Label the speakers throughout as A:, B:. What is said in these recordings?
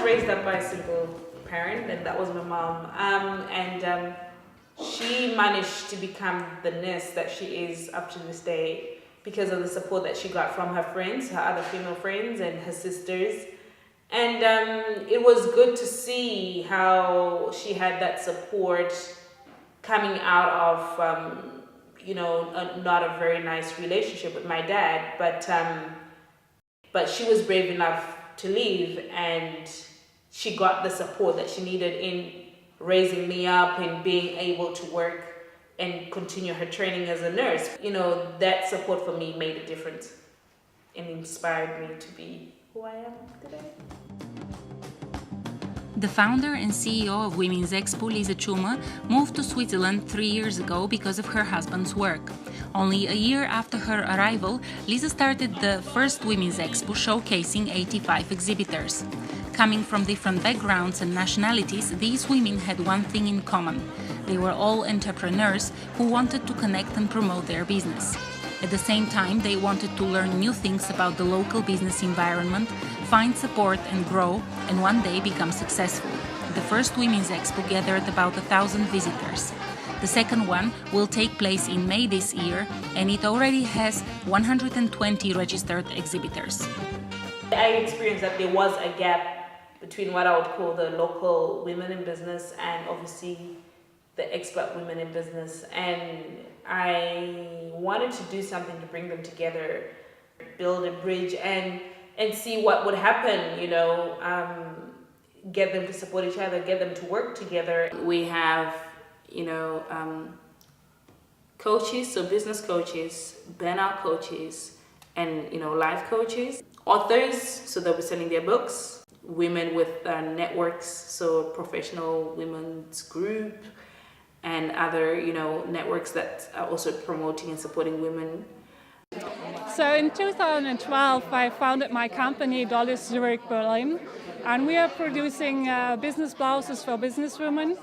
A: raised up by a single parent, and that was my mom. She managed to become the nurse that she is up to this day because of the support that she got from her friends, her other female friends, and her sisters. And it was good to see how she had that support coming out of, not a very nice relationship with my dad, but she was brave enough to leave, and she got the support that she needed in raising me up and being able to work and continue her training as a nurse. That support for me made a difference and inspired me to be who I am today.
B: The founder and CEO of Women's Expo, Lisa Chuma, moved to Switzerland 3 years ago because of her husband's work. Only a year after her arrival, Lisa started the first Women's Expo showcasing 85 exhibitors. Coming from different backgrounds and nationalities, these women had one thing in common. They were all entrepreneurs who wanted to connect and promote their business. At the same time, they wanted to learn new things about the local business environment, find support and grow, and one day become successful. The first Women's Expo gathered about 1,000 visitors. The second one will take place in May this year, and it already has 120 registered exhibitors.
A: I experienced that there was a gap between what I would call the local women in business and obviously the expat women in business, and I wanted to do something to bring them together, build a bridge and see what would happen, get them to support each other, get them to work together. We have, coaches, so business coaches, burnout coaches, and, life coaches, authors, so they'll be selling their books, women with networks, so professional women's group, and other, networks that are also promoting and supporting women.
C: So in 2012, I founded my company, Dolly Zurich Berlin, and we are producing business blouses for businesswomen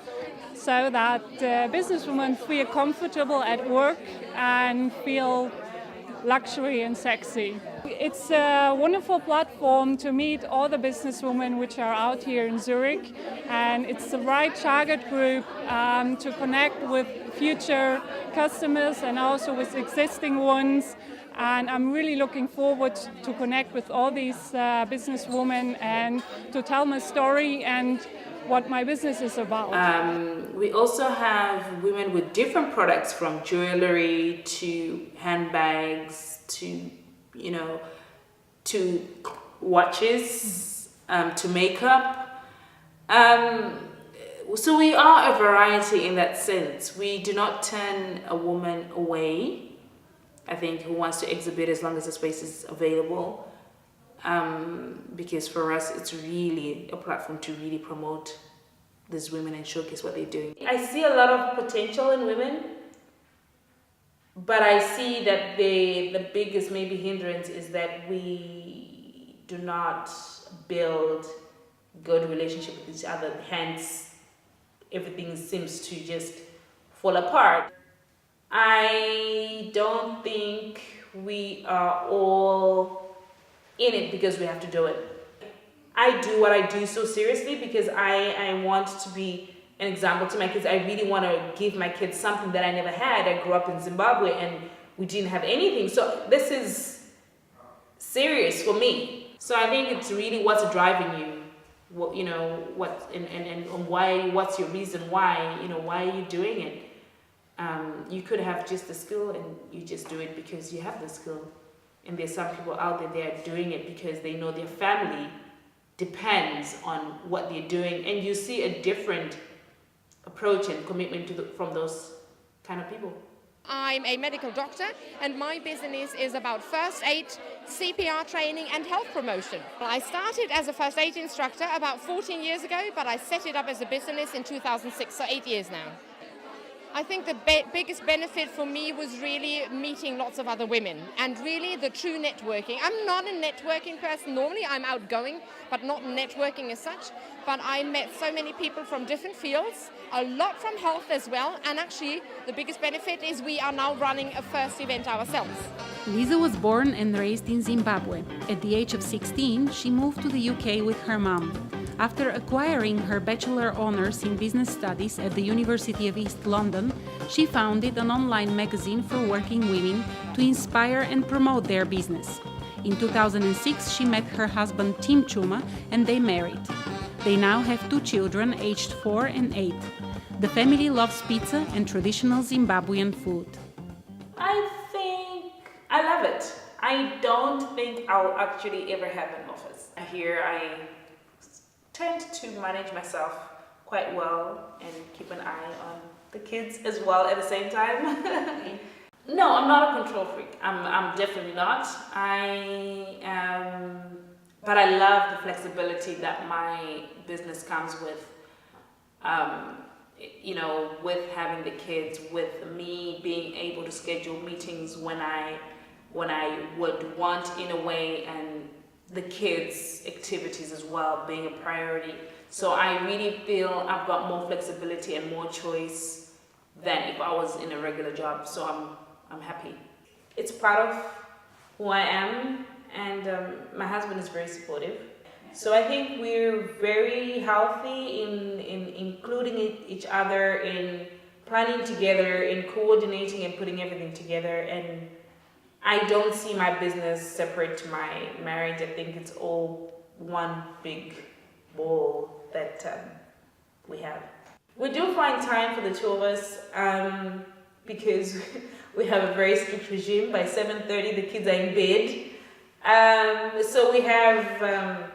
C: so that businesswomen feel comfortable at work and feel luxury and sexy. It's a wonderful platform to meet all the businesswomen which are out here in Zurich, and it's the right target group to connect with future customers and also with existing ones. And I'm really looking forward to connect with all these businesswomen and to tell my story and what my business is about.
A: We also have women with different products, from jewelry to handbags to, to watches, to makeup. So we are a variety in that sense. We do not turn a woman away, I think, who wants to exhibit as long as the space is available. Because for us, it's really a platform to really promote these women and showcase what they're doing. I see a lot of potential in women, but I see that the biggest maybe hindrance is that we do not build good relationship with each other. Hence, everything seems to just fall apart. I don't think we are all in it because we have to do it. I do what I do so seriously because I want to be an example to my kids. I really want to give my kids something that I never had. I grew up in Zimbabwe and we didn't have anything. So this is serious for me. So I think it's really what's driving you. What, and why, what's your reason why, why are you doing it? You could have just the skill and you just do it because you have the skill. And there's some people out there, they are doing it because they know their family depends on what they're doing. And you see a different approach and commitment from those kind of people.
D: I'm a medical doctor and my business is about first aid, CPR training and health promotion. I started as a first aid instructor about 14 years ago, but I set it up as a business in 2006, so 8 years now. I think the biggest benefit for me was really meeting lots of other women and really the true networking. I'm not a networking person. Normally I'm outgoing, but not networking as such. But I met so many people from different fields, a lot from health as well. And actually the biggest benefit is we are now running a first event ourselves.
B: Lisa was born and raised in Zimbabwe. At the age of 16, she moved to the UK with her mom. After acquiring her Bachelor Honours in Business Studies at the University of East London, she founded an online magazine for working women to inspire and promote their business. In 2006, she met her husband Tim Chuma and they married. They now have 2 children aged 4 and 8. The family loves pizza and traditional Zimbabwean food.
A: I think I love it. I don't think I'll actually ever have an office. Here I tend to manage myself quite well and keep an eye on the kids as well at the same time. No, I'm not a control freak. I'm definitely not. But I love the flexibility that my business comes with. You know, with having the kids, with me being able to schedule meetings when I would want in a way, and the kids' activities as well being a priority. So I really feel I've got more flexibility and more choice than if I was in a regular job. So I'm happy. It's part of who I am, and my husband is very supportive. So I think we're very healthy in including each other, in planning together, in coordinating and putting everything together. And I don't see my business separate to my marriage. I think it's all one big ball that we have. We do find time for the 2 of us because we have a very strict regime. By 7:30 the kids are in bed. So we have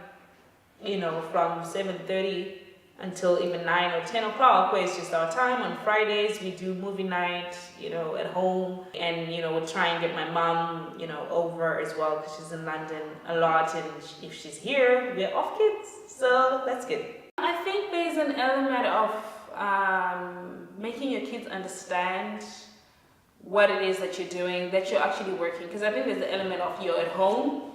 A: you know, from 7:30 until even 9 or 10 o'clock, where it's just our time. On Fridays we do movie night, you know, at home, and you know, we'll try and get my mom, you know, over as well because she's in London a lot, and if she's here we're off kids, so that's good. I think there's an element of making your kids understand what it is that you're doing, that you're actually working, because I think there's the element of you're at home,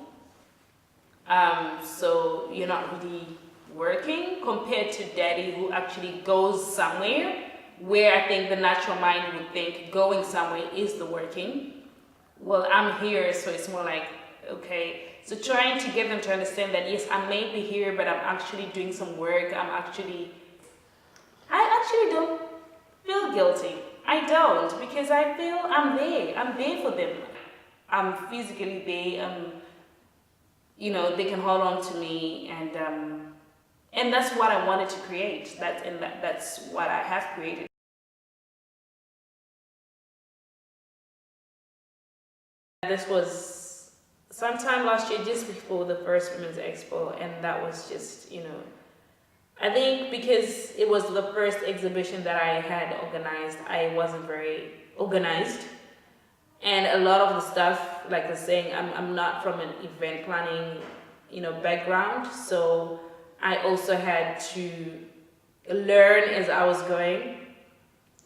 A: so you're not really working, compared to daddy who actually goes somewhere, where I think the natural mind would think going somewhere is the working. Well, I'm here, so it's more like, okay. So trying to get them to understand that yes, I may be here, but I'm actually doing some work. I actually don't feel guilty. I don't, because I feel I'm there for them. I'm physically there. You know, they can hold on to me, and that's what I wanted to create. That's what I have created. This was sometime last year, just before the first Women's Expo, and that was just, you know, I think because it was the first exhibition that I had organized, I wasn't very organized. And a lot of the stuff, like I was saying, I'm not from an event planning, you know, background. So I also had to learn as I was going.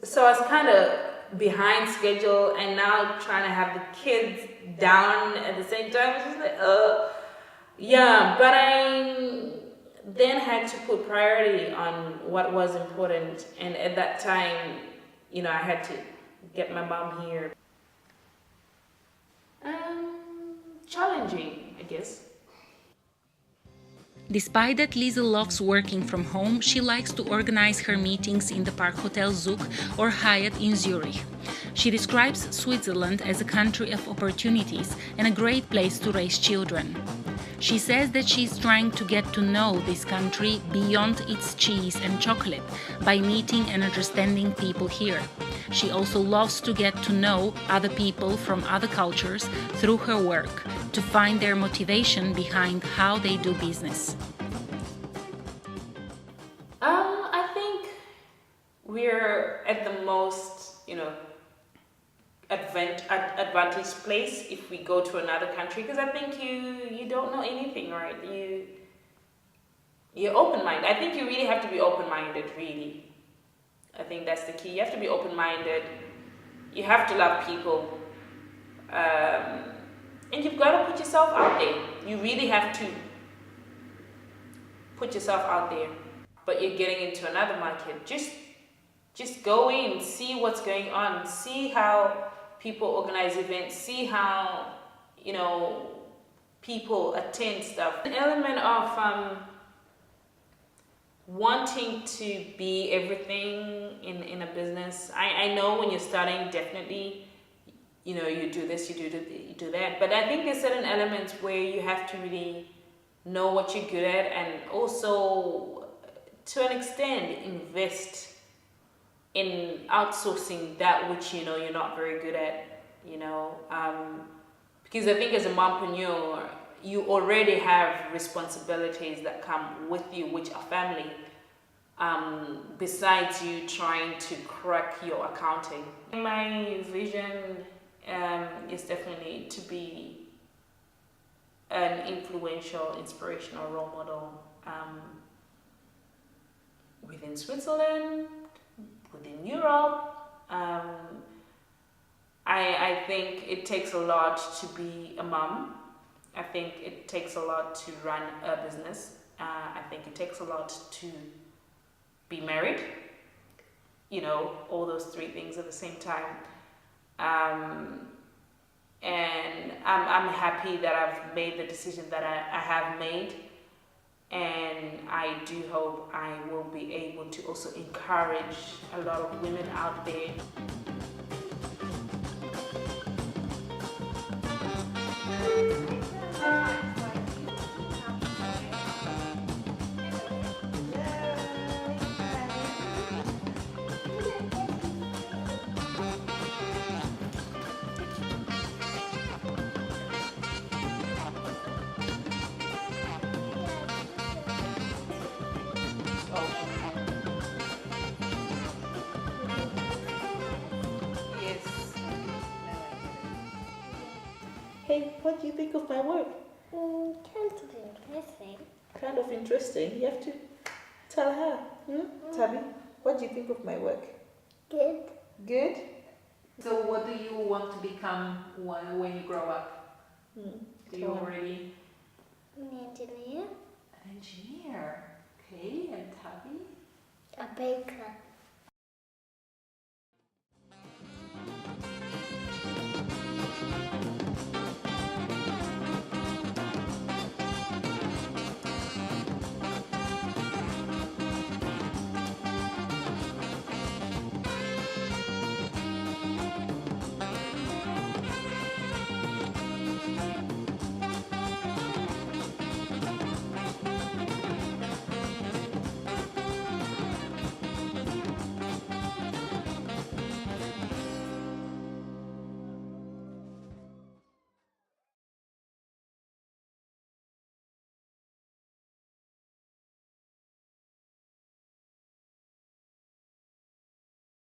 A: So I was kind of behind schedule, and now trying to have the kids down at the same time. It's just like, yeah, but I then had to put priority on what was important. And at that time, you know, I had to get my mom here. Challenging, I guess.
B: Despite that Lisa loves working from home, she likes to organize her meetings in the Park Hotel Zug or Hyatt in Zurich. She describes Switzerland as a country of opportunities and a great place to raise children. She says that she's trying to get to know this country beyond its cheese and chocolate by meeting and understanding people here. She also loves to get to know other people from other cultures through her work, to find their motivation behind how they do business.
A: I think we're at the most, you know, advantage place if we go to another country, because I think you don't know anything, right? You're open-minded. I think you really have to be open-minded, really. I think that's the key. You have to be open-minded. You have to love people. And you've got to put yourself out there. You really have to put yourself out there. But you're getting into another market. Just go in, see what's going on, see how people organize events, see how, you know, people attend stuff. An element of wanting to be everything in a business. I know when you're starting, definitely, you know, you do this, you do that. But I think there's certain elements where you have to really know what you're good at, and also, to an extent, invest in outsourcing that which you know you're not very good at. You know, because I think as a mompreneur, you already have responsibilities that come with you, which are family. Besides you trying to crack your accounting, my vision is definitely to be an influential, inspirational role model within Switzerland, within Europe. I think it takes a lot to be a mom. I think it takes a lot to run a business. I think it takes a lot to be married. You know, all those three things at the same time. And I'm happy that I've made the decision that I have made, and I do hope I will be able to also encourage a lot of women out there.
E: Hey, what do you think of my work?
F: Kind of interesting.
E: Kind of interesting. You have to tell her. Tabby, what do you think of my work?
F: Good.
E: Good?
B: So what do you want to become when you grow up? Do you already?
F: An engineer.
B: An engineer. Okay, and Tabby?
F: A baker.